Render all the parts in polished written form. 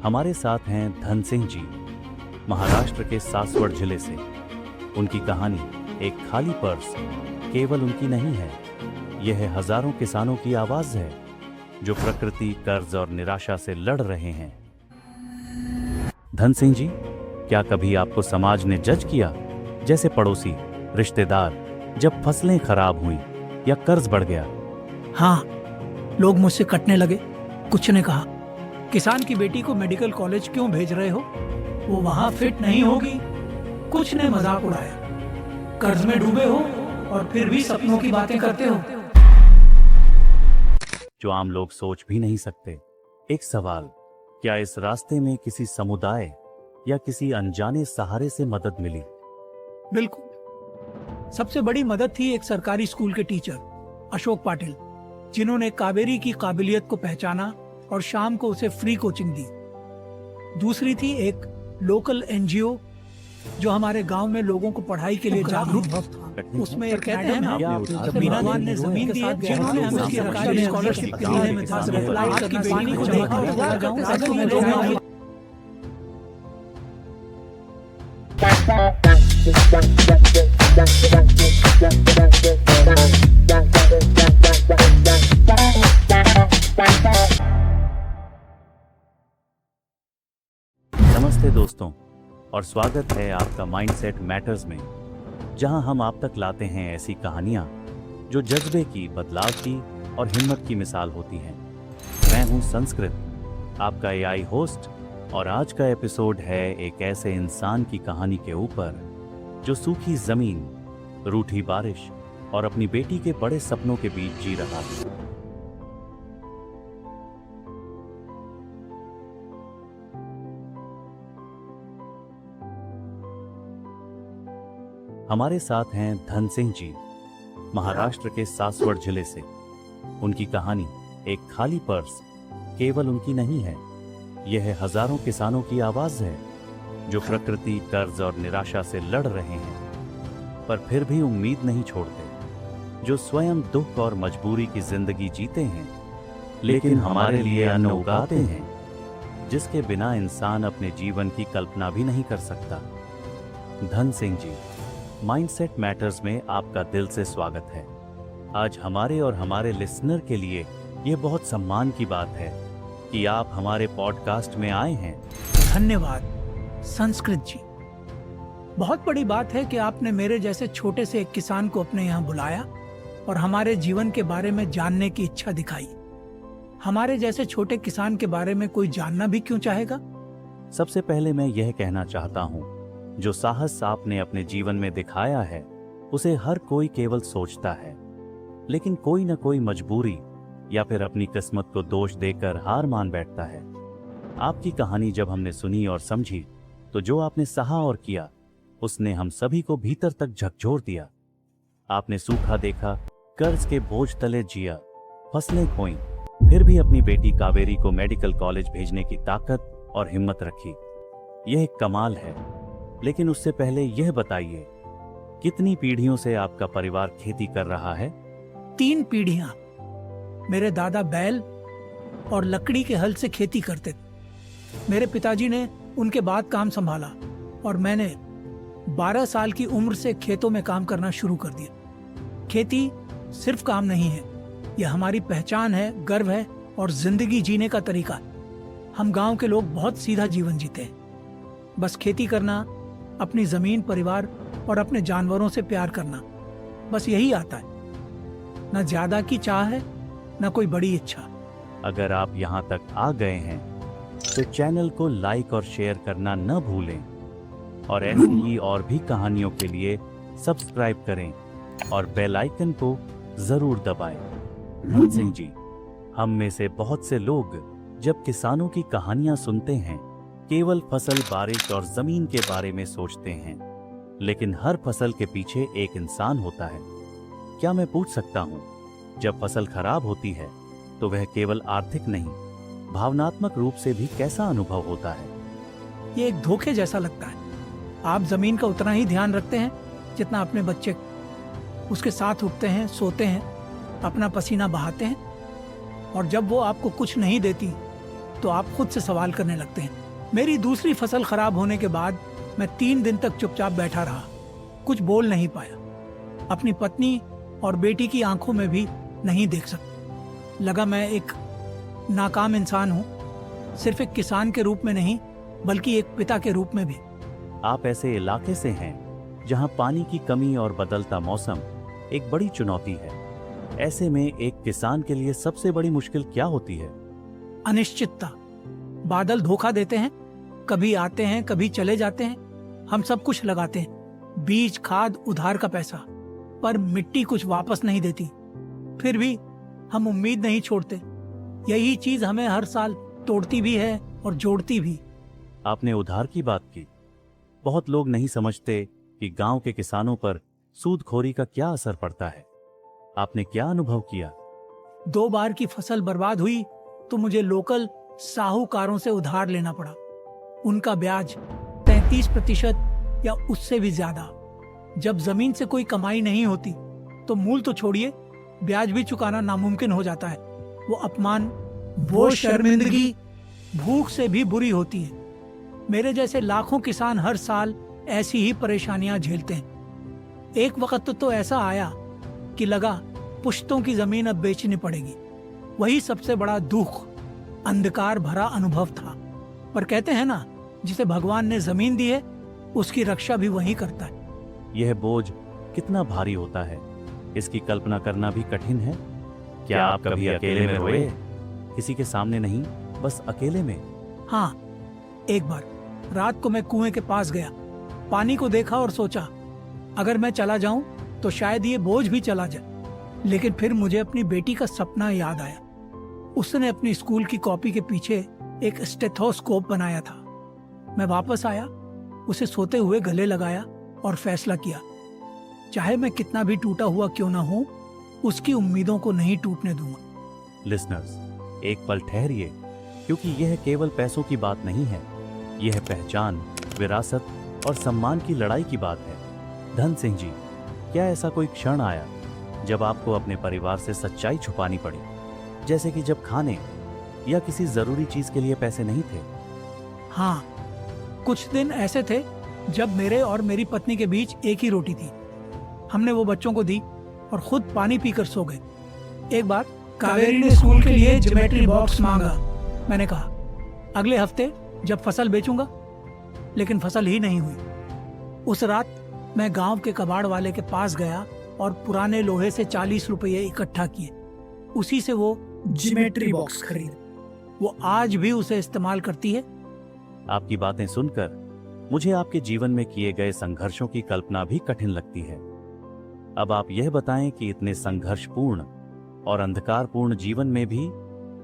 हमारे साथ हैं धन सिंह जी, महाराष्ट्र के सासवड़ जिले से। उनकी कहानी एक खाली पर्स केवल उनकी नहीं है, यह हजारों किसानों की आवाज है जो प्रकृति, कर्ज और निराशा से लड़ रहे हैं। धन सिंह जी, क्या कभी आपको समाज ने जज किया, जैसे पड़ोसी, रिश्तेदार, जब फसलें खराब हुई या कर्ज बढ़ गया? हाँ, लोग मुझसे कटने लगे। कुछ ने कहा, किसान की बेटी को मेडिकल कॉलेज क्यों भेज रहे हो, वो वहां फिट नहीं होगी। कुछ ने मजाक उड़ाया, कर्ज में डूबे हो और फिर भी सपनों की बातें करते हो। जो आम लोग सोच भी नहीं सकते। एक सवाल, क्या इस रास्ते में किसी समुदाय या किसी अनजाने सहारे से मदद मिली? बिल्कुल। सबसे बड़ी मदद थी एक सरकारी स्कूल के टीचर अशोक पाटिल, जिन्होंने कावेरी की काबिलियत को पहचाना और शाम को उसे फ्री कोचिंग दी। दूसरी थी एक लोकल एनजीओ जो हमारे गांव में लोगों को पढ़ाई के लिए जागरूक था। उसमें एक कहते हैं ना, भगवान ने जमीन दी, जिन्होंने हमें सरकारी स्कॉलरशिप के लिए में था। आज की बेटी को देखा तो बोला जाऊं, अगर मैं लोग नमस्ते दोस्तों, और स्वागत है आपका माइंडसेट मैटर्स में, जहां हम आप तक लाते हैं ऐसी कहानियां जो जज्बे की, बदलाव की और हिम्मत की मिसाल होती हैं। मैं हूं संस्कृत, आपका एआई होस्ट, और आज का एपिसोड है एक ऐसे इंसान की कहानी के ऊपर जो सूखी जमीन, रूठी बारिश और अपनी बेटी के बड़े सपनों के बीच जी रहा है। हमारे साथ हैं धन सिंह जी, महाराष्ट्र के सासवड़ जिले से। उनकी कहानी एक खाली पर्स केवल उनकी नहीं है, यह हजारों किसानों की आवाज है जो प्रकृति, कर्ज और निराशा से लड़ रहे हैं, पर फिर भी उम्मीद नहीं छोड़ते, जो स्वयं दुख और मजबूरी की जिंदगी जीते हैं, लेकिन हमारे लिए अन्न उगाते हैं, जिसके बिना इंसान अपने जीवन की कल्पना भी नहीं कर सकता। धन सिंह जी, माइंडसेट मैटर्स में आपका दिल से स्वागत है। आज हमारे और हमारे लिसनर के लिए यह बहुत सम्मान की बात है कि आप हमारे पॉडकास्ट में आए हैं। धन्यवाद संस्कृत जी। बहुत बड़ी बात है कि आपने मेरे जैसे छोटे से एक किसान को अपने यहाँ बुलाया और हमारे जीवन के बारे में जानने की इच्छा दिखाई। हमारे जैसे छोटे किसान के बारे में कोई जानना भी क्यों चाहेगा? सबसे पहले मैं यह कहना चाहता हूँ, जो साहस आपने अपने जीवन में दिखाया है उसे हर कोई केवल सोचता है, लेकिन कोई न कोई मजबूरी या फिर अपनी किस्मत को दोष देकर हार मान बैठता है। आपकी कहानी जब हमने सुनी और समझी, तो जो आपने सहा और किया उसने हम सभी को भीतर तक झकझोर दिया। आपने सूखा देखा, कर्ज के बोझ तले जिया, फसलें खोई, फिर भी अपनी बेटी कावेरी को मेडिकल कॉलेज भेजने की ताकत और हिम्मत रखी। यह एक कमाल है। लेकिन उससे पहले यह बताइए, कितनी पीढ़ियों से आपका परिवार खेती कर रहा है? 3 पीढ़ियां। मेरे दादा बैल और लकड़ी के हल से खेती करते थे। मेरे पिताजी ने उनके बाद काम संभाला और मैंने 12 साल की उम्र से खेतों में काम करना शुरू कर दिया। खेती सिर्फ काम नहीं है, यह हमारी पहचान है, गर्व है और जिंदगी जीने का तरीका। हम गांव के लोग बहुत सीधा जीवन जीते हैं। बस खेती करना, अपनी जमीन, परिवार और अपने जानवरों से प्यार करना, बस यही आता है। न ज्यादा की चाह है, न कोई बड़ी इच्छा। अगर आप यहाँ तक आ गए हैं तो चैनल को लाइक और शेयर करना न भूलें, और ऐसी ही और भी कहानियों के लिए सब्सक्राइब करें और बेल आइकन को जरूर दबाएं। धन सिंह जी, हम में से बहुत से लोग जब किसानों की कहानियां सुनते हैं, केवल फसल, बारिश और जमीन के बारे में सोचते हैं, लेकिन हर फसल के पीछे एक इंसान होता है। क्या मैं पूछ सकता हूँ, जब फसल खराब होती है तो वह केवल आर्थिक नहीं, भावनात्मक रूप से भी कैसा अनुभव होता है? ये एक धोखे जैसा लगता है। आप जमीन का उतना ही ध्यान रखते हैं जितना अपने बच्चे। उसके साथ उठते हैं, सोते हैं, अपना पसीना बहाते हैं, और जब वो आपको कुछ नहीं देती तो आप खुद से सवाल करने लगते हैं। मेरी दूसरी फसल खराब होने के बाद मैं 3 दिन तक चुपचाप बैठा रहा, कुछ बोल नहीं पाया। अपनी पत्नी और बेटी की आंखों में भी नहीं देख सकता। लगा मैं एक नाकाम इंसान हूँ, सिर्फ एक किसान के रूप में नहीं बल्कि एक पिता के रूप में भी। आप ऐसे इलाके से हैं जहां पानी की कमी और बदलता मौसम एक बड़ी चुनौती है। ऐसे में एक किसान के लिए सबसे बड़ी मुश्किल क्या होती है? अनिश्चितता। बादल धोखा देते हैं, कभी आते हैं कभी चले जाते हैं। हम सब कुछ लगाते हैं, बीज, खाद, उधार का पैसा, पर मिट्टी कुछ वापस नहीं देती। फिर भी हम उम्मीद नहीं छोड़ते। यही चीज हमें हर साल तोड़ती भी है और जोड़ती भी। आपने उधार की बात की। बहुत लोग नहीं समझते कि गांव के किसानों पर सूदखोरी का क्या असर पड़ता है। आपने क्या अनुभव किया? 2 बार की फसल बर्बाद हुई तो मुझे लोकल साहूकारों से उधार लेना पड़ा। उनका ब्याज 33% या उससे भी ज्यादा। जब जमीन से कोई कमाई नहीं होती तो मूल तो छोड़िए, ब्याज भी चुकाना नामुमकिन हो जाता है। वो अपमान, वो शर्मिंदगी भूख से भी बुरी होती है। मेरे जैसे लाखों किसान हर साल ऐसी ही परेशानियां झेलते हैं। एक वक्त तो ऐसा आया कि लगा पुश्तों की जमीन अब बेचनी पड़ेगी। वही सबसे बड़ा दुख, अंधकार भरा अनुभव था। पर कहते हैं ना, जिसे भगवान ने जमीन दी है उसकी रक्षा भी वही करता है। यह बोझ कितना भारी होता है, इसकी कल्पना करना भी कठिन है। क्या आप कभी अकेले में रोए? किसी के सामने नहीं, बस अकेले में? हाँ, एक बार रात को मैं कुएं के पास गया, पानी को देखा और सोचा अगर मैं चला जाऊं तो शायद ये बोझ भी चला जाए। लेकिन फिर मुझे अपनी बेटी का सपना याद आया। उसने अपनी स्कूल की कॉपी के पीछे एक स्टेथोस्कोप बनाया था। मैं वापस आया, उसे सोते हुए गले लगाया और फैसला किया, चाहे मैं कितना भी टूटा हुआ क्यों ना हो, उसकी उम्मीदों को नहीं टूटने दूंगा। लिसनर्स, एक पल ठहरिए, क्योंकि यह केवल पैसों की बात नहीं है। यह पहचान, विरासत और सम्मान की लड़ाई की बात है। धन सिंह जी, क्या ऐसा कोई क्षण आया जब आपको अपने परिवार से सच्चाई छुपानी पड़ी, जैसे कि जब खाने या किसी जरूरी चीज के लिए पैसे नहीं थे? हाँ, कुछ दिन ऐसे थे जब मेरे और मेरी पत्नी के बीच एक ही रोटी थी। हमने वो बच्चों को दी और खुद पानी पीकर सो गए। एक बार कावेरी ने स्कूल के लिए ज्योमेट्री बॉक्स मांगा। मैंने कहा अगले हफ्ते जब फसल बेचूंगा, लेकिन फसल ही नहीं हुई। उस रात मैं गांव के कबाड़ वाले के पास गया और पुराने लोहे से 40 रुपये इकट्ठा किए। उसी से वो ज्योमेट्री बॉक्स खरीद। वो आज भी उसे इस्तेमाल करती है। आपकी बातें सुनकर मुझे आपके जीवन में किए गए संघर्षों की कल्पना भी कठिन लगती है। अब आप यह बताएं कि इतने संघर्षपूर्ण और अंधकारपूर्ण जीवन में भी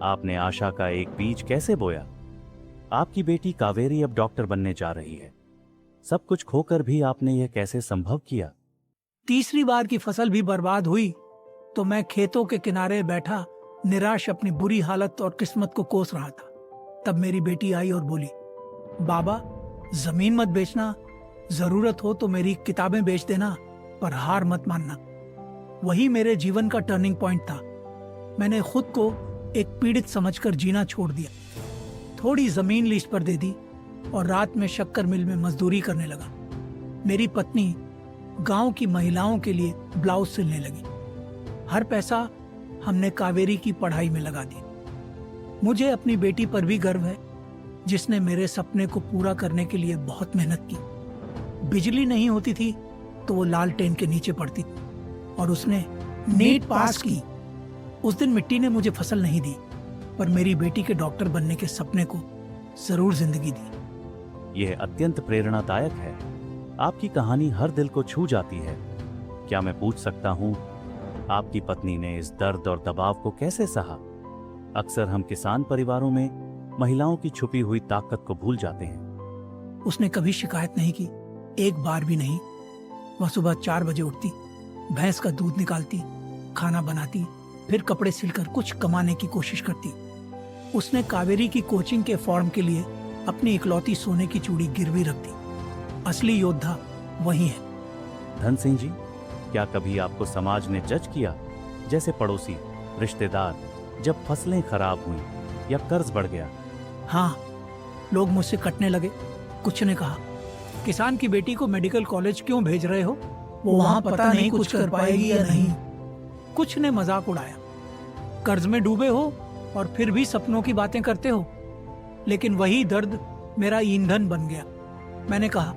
आपने आशा का एक बीज कैसे बोया? आपकी बेटी कावेरी अब डॉक्टर बनने जा रही है। सब कुछ खोकर भी आपने यह कैसे संभव किया? तीसरी बार की फसल भी बर्बाद हुई तो मैं खेतों के किनारे बैठा निराश अपनी बुरी हालत और किस्मत को कोस रहा था। तब मेरी बेटी आई और बोली, बाबा, जमीन मत बेचना, जरूरत हो तो मेरी किताबें बेच देना, पर हार मत मानना। वही मेरे जीवन का टर्निंग पॉइंट था। मैंने खुद को एक पीड़ित समझकर जीना छोड़ दिया। थोड़ी जमीन लीज पर दे दी और रात में शक्कर मिल में मजदूरी करने लगा। मेरी पत्नी गांव की महिलाओं के लिए ब्लाउज सिलने लगी। हर पैसा हमने कावेरी की पढ़ाई में लगा दी। मुझे अपनी बेटी पर भी गर्व है, जिसने मेरे सपने को पूरा करने के लिए बहुत मेहनत की। बिजली नहीं होती थी तो वो लालटेन के नीचे पड़ती और उसने नीट पास की। उस दिन मिट्टी ने मुझे फसल नहीं दी, पर मेरी बेटी के डॉक्टर बनने के सपने को जरूर जिंदगी दी। यह अत्यंत प्रेरणादायक है। आपकी कहानी हर दिल को छू जाती है। क्या मैं पूछ सकता हूं, आपकी पत्नी ने इस दर्द और दबाव को कैसे सहा? अक्सर हम किसान परिवारों में महिलाओं की छुपी हुई ताकत को भूल जाते हैं। उसने कभी शिकायत नहीं की, एक बार भी नहीं। वह सुबह 4 बजे उठती, भैंस का दूध निकालती, खाना बनाती, फिर कपड़े सिलकर कुछ कमाने की कोशिश करती। उसने कावेरी की कोचिंग के फॉर्म के लिए अपनी इकलौती सोने की चूड़ी गिरवी रख दी। असली योद्धा वही है। धन सिंह जी, क्या कभी आपको समाज ने जज किया, जैसे पड़ोसी, रिश्तेदार, जब फसलें खराब हुई या कर्ज बढ़ गया? हाँ, लोग मुझसे कटने लगे। कुछ ने कहा, किसान की बेटी को मेडिकल कॉलेज क्यों भेज रहे हो? वो वहां पता नहीं कुछ कर पाएगी या नहीं। कुछ ने मजाक उड़ाया, कर्ज में डूबे हो और फिर भी सपनों की बातें करते हो। लेकिन वही दर्द मेरा ईंधन बन गया। मैंने कहा,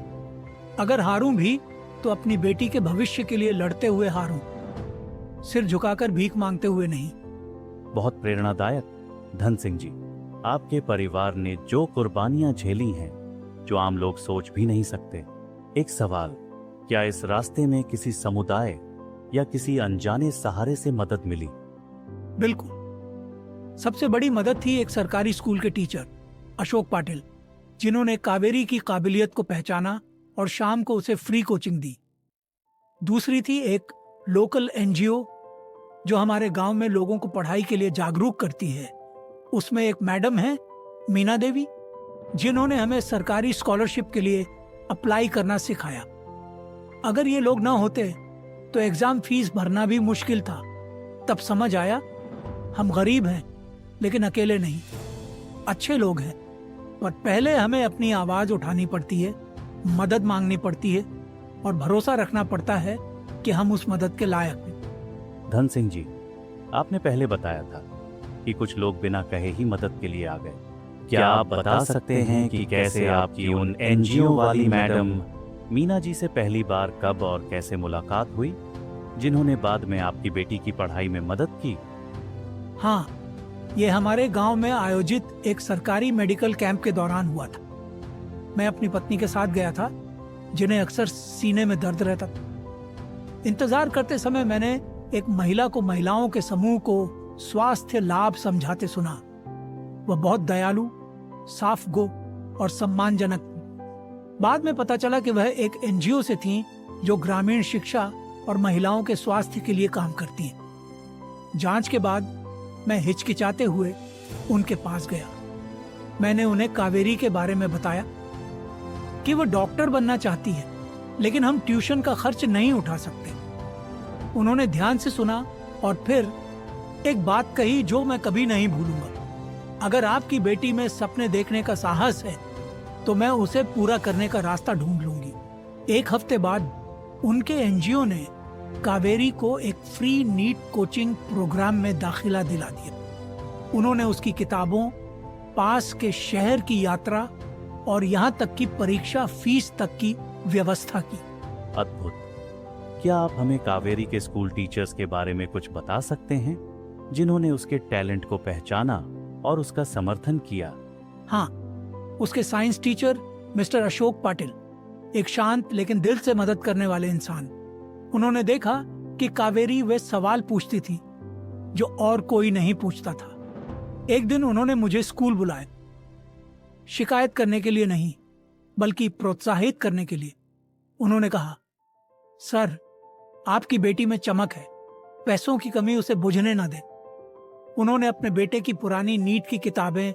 अगर हारूं भी तो अपनी बेटी के भविष्य के लिए लड़ते हुए हारूं, सिर झुकाकर भीख मांगते हुए नहीं। बहुत प्रेरणादायक धन सिंह जी। आपके परिवार ने जो कुर्बानियां झेली हैं, जो आम लोग सोच भी नहीं सकते। एक सवाल, क्या इस रास्ते में किसी समुदाय या किसी अनजाने सहारे से मदद मिली? बिल्कुल। सबसे बड़ी मदद थी एक सरकारी स्कूल के टीचर अशोक पाटिल, जिन्होंने कावेरी की काबिलियत को पहचाना और शाम को उसे फ्री कोचिंग दी। दूसरी थी एक लोकल एनजीओ जो हमारे गांव में लोगों को पढ़ाई के लिए जागरूक करती है। उसमें एक मैडम है, मीना देवी, जिन्होंने हमें सरकारी स्कॉलरशिप के लिए अप्लाई करना सिखाया। अगर ये लोग ना होते तो एग्जाम फीस भरना भी मुश्किल था। तब समझ आया, हम गरीब हैं लेकिन अकेले नहीं, अच्छे लोग हैं। पर पहले हमें अपनी आवाज उठानी पड़ती है, मदद मांगनी पड़ती है और भरोसा रखना पड़ता है कि हम उस मदद के लायक हैं। धन सिंह जी, आपने पहले बताया था कि कुछ लोग बिना कहे ही मदद के लिए आ गए। क्या आप बता सकते हैं कि कैसे आपकी उन एनजीओ वाली मैडम मीना जी से पहली बार कब और कैसे मुलाकात हुई, जिन्होंने बाद में आपकी बेटी की पढ़ाई में मदद की? हाँ, ये हमारे गांव में आयोजित एक सरकारी मेडिकल कैंप के दौरान हुआ था। मैं अपनी पत्नी के साथ गया था, जिन्हें अक्सर सीने में दर्द रहता था। इंतजार करते समय मैंने एक महिला को महिलाओं के समूह को स्वास्थ्य लाभ समझाते सुना। वह बहुत दयालु, साफ गो और सम्मानजनक थी। बाद में पता चला कि वह एक एनजीओ से थी जो ग्रामीण शिक्षा और महिलाओं के स्वास्थ्य के लिए काम करती है। जांच के बाद मैं हिचकिचाते हुए उनके पास गया। मैंने उन्हें कावेरी के बारे में बताया कि वह डॉक्टर बनना चाहती है, लेकिन हम ट्यूशन का खर्च नहीं उठा सकते। उन्होंने ध्यान से सुना और फिर एक बात कही जो मैं कभी नहीं भूलूंगा। अगर आपकी बेटी में सपने देखने का साहस है तो मैं उसे पूरा करने का रास्ता ढूंढ लूंगी। एक हफ्ते बाद उनके एनजीओ ने कावेरी को एक फ्री नीट कोचिंग प्रोग्राम में दाखिला दिला दिया। उन्होंने उसकी किताबों, पास के शहर की यात्रा और यहाँ तक की परीक्षा फीस तक की व्यवस्था की। अद्भुत। क्या आप हमें कावेरी के स्कूल टीचर्स के बारे में कुछ बता सकते हैं, जिन्होंने उसके टैलेंट को पहचाना और उसका समर्थन किया? हाँ, उसके science teacher mister Ashok Patil एक शांत लेकिन दिल से मदद करने वाले इंसान। उन्होंने देखा कि कावेरी वे सवाल पूछती थी जो और कोई नहीं पूछता था। एक दिन उन्होंने मुझे स्कूल बुलाया, शिकायत करने के लिए नहीं बल्कि प्रोत्साहित करने के लिए। उन्होंने कहा, सर, आपकी बेटी में चमक है, पैसों की कमी उसे बुझने ना दे। उन्होंने अपने बेटे की पुरानी नीट की किताबें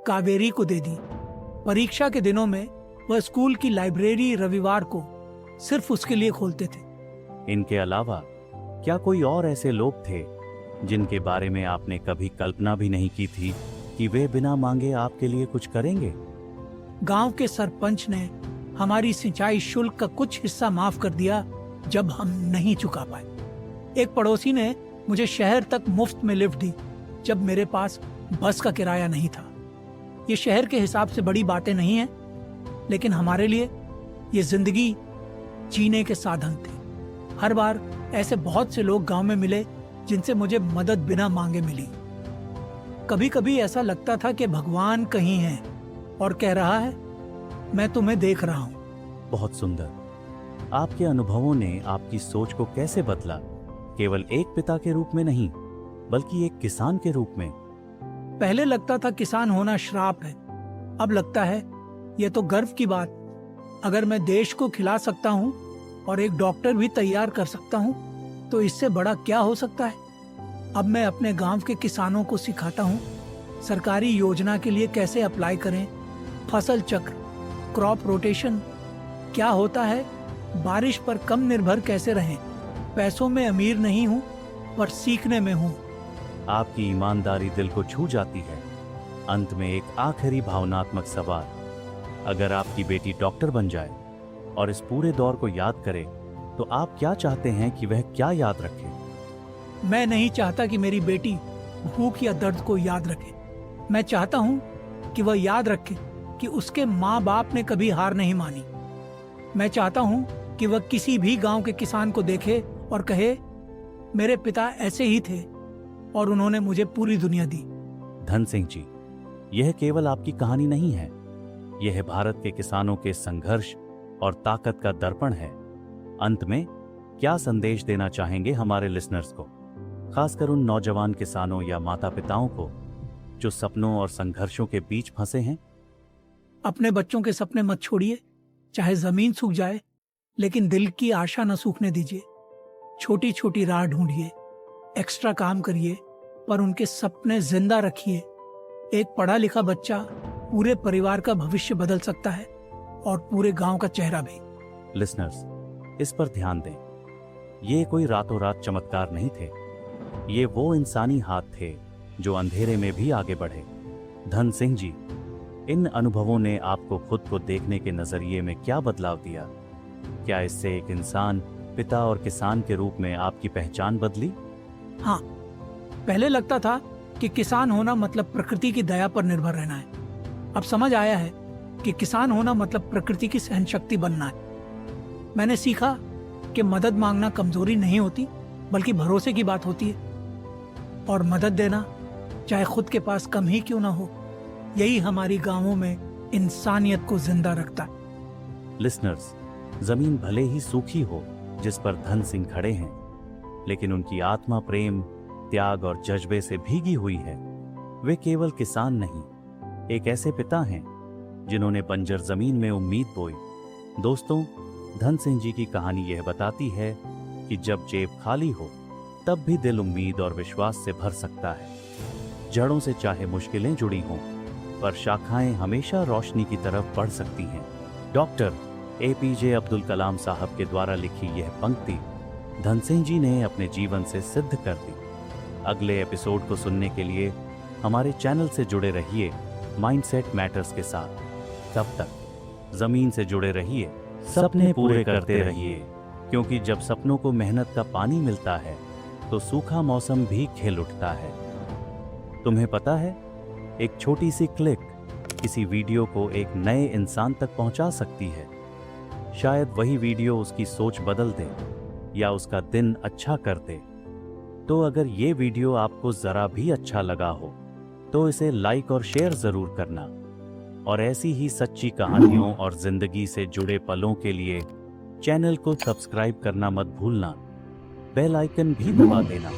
कावेरी को दे दी। परीक्षा के दिनों में वह स्कूल की लाइब्रेरी रविवार को सिर्फ उसके लिए खोलते थे। इनके अलावा क्या कोई और ऐसे लोग थे जिनके बारे में आपने कभी कल्पना भी नहीं की थी कि वे बिना मांगे आपके लिए कुछ करेंगे? गांव के सरपंच ने हमारी सिंचाई शुल्क का कुछ हिस्सा माफ कर दिया जब हम नहीं चुका पाए। एक पड़ोसी ने मुझे शहर तक मुफ्त में लिफ्ट दी जब मेरे पास बस का किराया नहीं था। ये शहर के हिसाब से बड़ी बातें नहीं हैं, लेकिन हमारे लिए ये जिंदगी जीने के साधन थे। हर बार ऐसे बहुत से लोग गांव में मिले जिनसे मुझे मदद बिना मांगे मिली। कभी कभी ऐसा लगता था कि भगवान कहीं है और कह रहा है, मैं तुम्हें देख रहा हूं। बहुत सुंदर। आपके अनुभवों ने आपकी सोच को कैसे बदला, केवल एक पिता के रूप में नहीं बल्कि एक किसान के रूप में? पहले लगता था किसान होना श्राप है, अब लगता है यह तो गर्व की बात। अगर मैं देश को खिला सकता हूं और एक डॉक्टर भी तैयार कर सकता हूं तो इससे बड़ा क्या हो सकता है। अब मैं अपने गांव के किसानों को सिखाता हूं सरकारी योजना के लिए कैसे अप्लाई करें, फसल चक्र, क्रॉप रोटेशन क्या होता है, बारिश पर कम निर्भर कैसे रहें। पैसों में अमीर नहीं हूं पर सीखने में हूं। आपकी ईमानदारी दिल को छू जाती है। अंत में एक आखिरी भावनात्मक सवाल, अगर आपकी बेटी डॉक्टर बन जाए और इस पूरे दौर को याद करे तो आप क्या चाहते हैं कि वह क्या याद रखे? मैं नहीं चाहता कि मेरी बेटी भूख या दर्द को याद रखे। मैं चाहता हूं कि वह याद रखे कि उसके माँ बाप ने कभी हार नहीं मानी। मैं चाहता हूं कि वह किसी भी गांव के किसान को देखे और कहे, मेरे पिता ऐसे ही थे और उन्होंने मुझे पूरी दुनिया दी। धन सिंह जी, यह केवल आपकी कहानी नहीं है, यह भारत के किसानों के संघर्ष और ताकत का दर्पण है। अंत में क्या संदेश देना चाहेंगे हमारे लिसनर्स को, खासकर उन नौजवान किसानों या माता पिताओं को जो सपनों और संघर्षों के बीच फंसे हैं? अपने बच्चों के सपने मत छोड़िए, चाहे जमीन सूख जाए लेकिन दिल की आशा न सूखने दीजिए। छोटी छोटी राह ढूंढिए, एक्स्ट्रा काम करिए, पर उनके सपने जिंदा रखिए। एक पढ़ा लिखा बच्चा पूरे परिवार का भविष्य बदल सकता है और पूरे गांव का चेहरा भी। लिसनर्स, इस पर ध्यान दें, ये कोई रातों रात चमत्कार नहीं थे, ये वो इंसानी हाथ थे जो अंधेरे में भी आगे बढ़े। धन सिंह जी, इन अनुभवों ने आपको खुद को देखने के नजरिए में क्या बदलाव दिया? क्या इससे एक इंसान, पिता और किसान के रूप में आपकी पहचान बदली? हाँ, पहले लगता था कि किसान होना मतलब प्रकृति की दया पर निर्भर रहना है। अब समझ आया है कि किसान होना मतलब प्रकृति की सहनशक्ति बनना है। मैंने सीखा कि मदद मांगना कमजोरी नहीं होती, बल्कि भरोसे की बात होती है, और मदद देना चाहे खुद के पास कम ही क्यों ना हो, यही हमारी गांवों में इंसानियत को जिंदा रखता है। लिसनर्स, जमीन भले ही सूखी हो जिस पर धन सिंह खड़े हैं, लेकिन उनकी आत्मा प्रेम, त्याग और जज्बे से भीगी हुई है। वे केवल किसान नहीं, एक ऐसे पिता हैं जिन्होंने बंजर जमीन में उम्मीद बोई। दोस्तों, धन सिंह जी की कहानी यह बताती है कि जब जेब खाली हो तब भी दिल उम्मीद और विश्वास से भर सकता है। जड़ों से चाहे मुश्किलें जुड़ी हों, पर शाखाएं हमेशा रोशनी की तरफ बढ़ सकती हैं। डॉक्टर APJ अब्दुल कलाम साहब के द्वारा लिखी यह पंक्ति धन सिंह जी ने अपने जीवन से सिद्ध कर दी। अगले एपिसोड को सुनने के लिए हमारे चैनल से जुड़े रहिए माइंडसेट मैटर्स के साथ। तब तक जमीन से जुड़े रहिए, सपने पूरे करते रहिए, क्योंकि जब सपनों को मेहनत का पानी मिलता है तो सूखा मौसम भी खिल उठता है। तुम्हें पता है, एक छोटी सी क्लिक किसी वीडियो को एक नए इंसान तक पहुंचा सकती है। शायद वही वीडियो उसकी सोच बदल दे या उसका दिन अच्छा कर दे। तो अगर ये वीडियो आपको जरा भी अच्छा लगा हो तो इसे लाइक और शेयर जरूर करना, और ऐसी ही सच्ची कहानियों और जिंदगी से जुड़े पलों के लिए चैनल को सब्सक्राइब करना मत भूलना। बेल आइकन भी दबा देना।